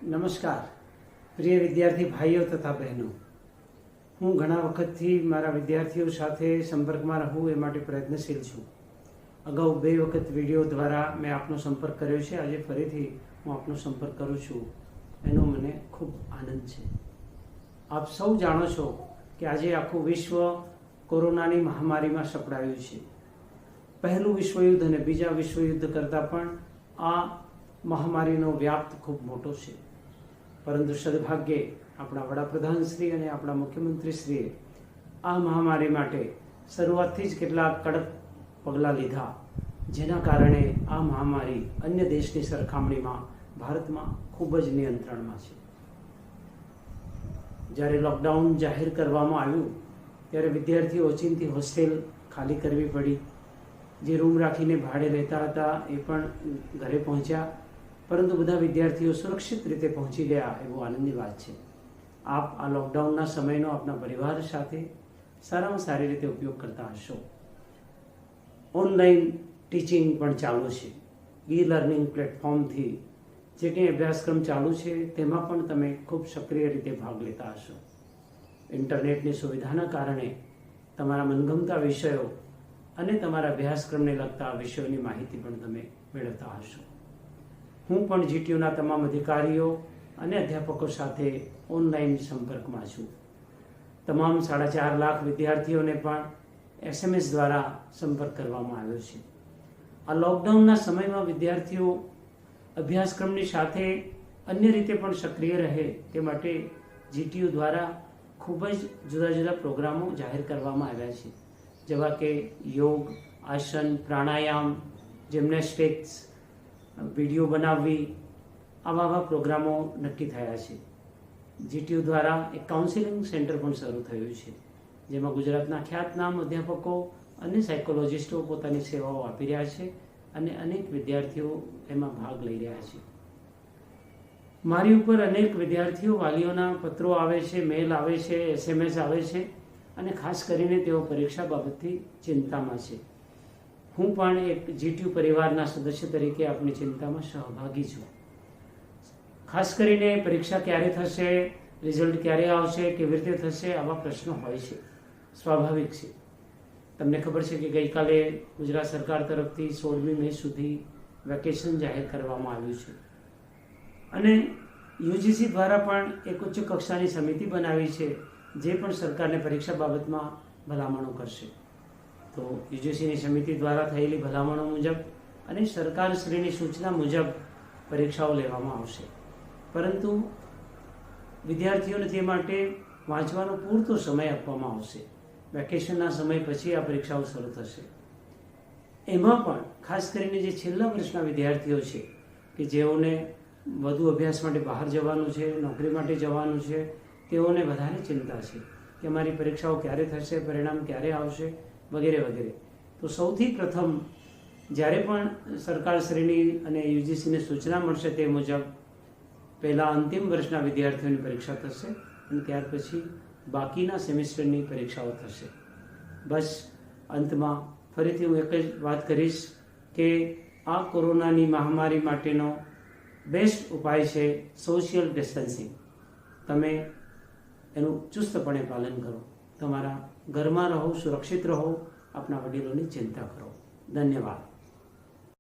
નમસ્કાર પ્રિય વિદ્યાર્થી ભાઈઓ તથા બહેનો, હું ઘણા વખતથી મારા વિદ્યાર્થીઓ સાથે સંપર્કમાં રહું એ માટે પ્રયત્નશીલ છું. અગાઉ 2 વખત વિડીયો દ્વારા મેં આપનો સંપર્ક કર્યો છે. આજે ફરીથી હું આપનો સંપર્ક કરું છું. એનો મને ખૂબ આનંદ છે. આપ સૌ જાણો છો કે આજે આખું વિશ્વ કોરોનાની મહામારીમાં સપડાયું છે. પહેલું વિશ્વયુદ્ધ અને બીજા વિશ્વયુદ્ધ કરતાં પણ આ મહામારીનો વ્યાપ ખૂબ મોટો છે. પરંતુ સદભાગ્યે આપણા વડાપ્રધાન શ્રી અને આપણા મુખ્યમંત્રી શ્રીએ આ મહામારી માટે શરૂઆતથી જ કેટલાક કડક પગલાં લીધા, જેના કારણે આ મહામારી અન્ય દેશની સરખામણીમાં ભારતમાં ખૂબ જ નિયંત્રણમાં છે. જ્યારે લોકડાઉન જાહેર કરવામાં આવ્યું ત્યારે વિદ્યાર્થીઓ ઓચિંતી હોસ્ટેલ ખાલી કરવી પડી. જે રૂમ રાખીને ભાડે લેતા હતા એ પણ ઘરે પહોંચ્યા, પરંતુ બધા વિદ્યાર્થીઓ સુરક્ષિત રીતે પહોંચી ગયા એ બહુ આનંદની વાત છે. આપ આ લોકડાઉનના સમયનો આપના પરિવાર સાથે સારામાં સારી રીતે ઉપયોગ કરતા હશો. ઓનલાઈન ટીચિંગ પણ ચાલુ છે. ઈ લર્નિંગ પ્લેટફોર્મથી જે કંઈ અભ્યાસક્રમ ચાલુ છે તેમાં પણ તમે ખૂબ સક્રિય રીતે ભાગ લેતા હશો. ઇન્ટરનેટની સુવિધાના કારણે તમારા મનગમતા વિષયો અને તમારા અભ્યાસક્રમને લગતા વિષયોની માહિતી પણ તમે મેળવતા હશો. હું પણ જીટીયુના તમામ અધિકારીઓ અને અધ્યાપકો સાથે ઓનલાઈન સંપર્કમાં છું. તમામ 4.5 લાખ વિદ્યાર્થીઓને પણ SMS દ્વારા સંપર્ક કરવામાં આવ્યો છે. આ લોકડાઉનના સમયમાં વિદ્યાર્થીઓ અભ્યાસક્રમની સાથે અન્ય રીતે પણ સક્રિય રહે તે માટે જીટીયુ દ્વારા ખૂબ જ જુદા જુદા પ્રોગ્રામો જાહેર કરવામાં આવ્યા છે, જેવા કે યોગ, આસન, પ્રાણાયામ, જિમ્નેસ્ટિક્સ, વિડીયો બનાવવી, આવા પ્રોગ્રામો નક્કી થયા છે. જીટીયુ દ્વારા એક કાઉન્સિલિંગ સેન્ટર પણ શરૂ થયું છે, જેમાં ગુજરાતના ખ્યાતનામ અધ્યાપકો અને સાયકોલોજિસ્ટો પોતાની સેવાઓ આપી રહ્યા છે અને અનેક વિદ્યાર્થીઓ એમાં ભાગ લઈ રહ્યા છે. મારી ઉપર અનેક વિદ્યાર્થીઓ વાલીઓના પત્રો આવે છે, મેલ આવે છે, SMS આવે છે અને ખાસ કરીને તેઓ પરીક્ષા બાબતથી ચિંતામાં છે. હું પણ એક જીટીયુ પરિવારના સદસ્ય તરીકે આપની ચિંતામાં સહભાગી છું. ખાસ કરીને પરીક્ષા ક્યારે થશે, રિઝલ્ટ ક્યારે આવશે, કેવી રીતે થશે, આવા પ્રશ્નો હોય છે. સ્વાભાવિક છે. તમને ખબર છે કે ગઈકાલે ગુજરાત સરકાર તરફથી 16મી મે સુધી વેકેશન જાહેર કરવામાં આવ્યું છે અને યુજીસી દ્વારા પણ એક ઉચ્ચ કક્ષાની સમિતિ બનાવી છે જે પણ સરકારને પરીક્ષા બાબતમાં ભલામણો કરશે. તો યુજીસીની સમિતિ દ્વારા થયેલી ભલામણો મુજબ અને સરકારશ્રીની સૂચના મુજબ પરીક્ષાઓ લેવામાં આવશે. પરંતુ વિદ્યાર્થીઓને તે માટે વાંચવાનો પૂરતો સમય આપવામાં આવશે. વેકેશનના સમય પછી આ પરીક્ષાઓ શરૂ થશે. એમાં પણ ખાસ કરીને જે છેલ્લા વર્ષના વિદ્યાર્થીઓ છે કે જેઓને વધુ અભ્યાસ માટે બહાર જવાનું છે, નોકરી માટે જવાનું છે, તેઓને વધારે ચિંતા છે કે અમારી પરીક્ષાઓ ક્યારે થશે, પરિણામ ક્યારે આવશે, વગેરે વગેરે. તો સૌથી પ્રથમ જ્યારે પણ સરકારશ્રીની અને યુજીસીની સૂચના મળશે તે મુજબ પહેલાં અંતિમ વર્ષના વિદ્યાર્થીઓની પરીક્ષા થશે અને ત્યાર પછી બાકીના સેમિસ્ટરની પરીક્ષાઓ થશે. બસ અંતમાં ફરીથી હું એક જ વાત કરીશ કે આ કોરોનાની મહામારી માટેનો બેસ્ટ ઉપાય છે સોશિયલ ડિસ્ટન્સિંગ. તમે એનું ચુસ્તપણે પાલન કરો. તમારા ઘરમાં રહો, સુરક્ષિત રહો, આપના વડીલોની ચિંતા કરો. ધન્યવાદ.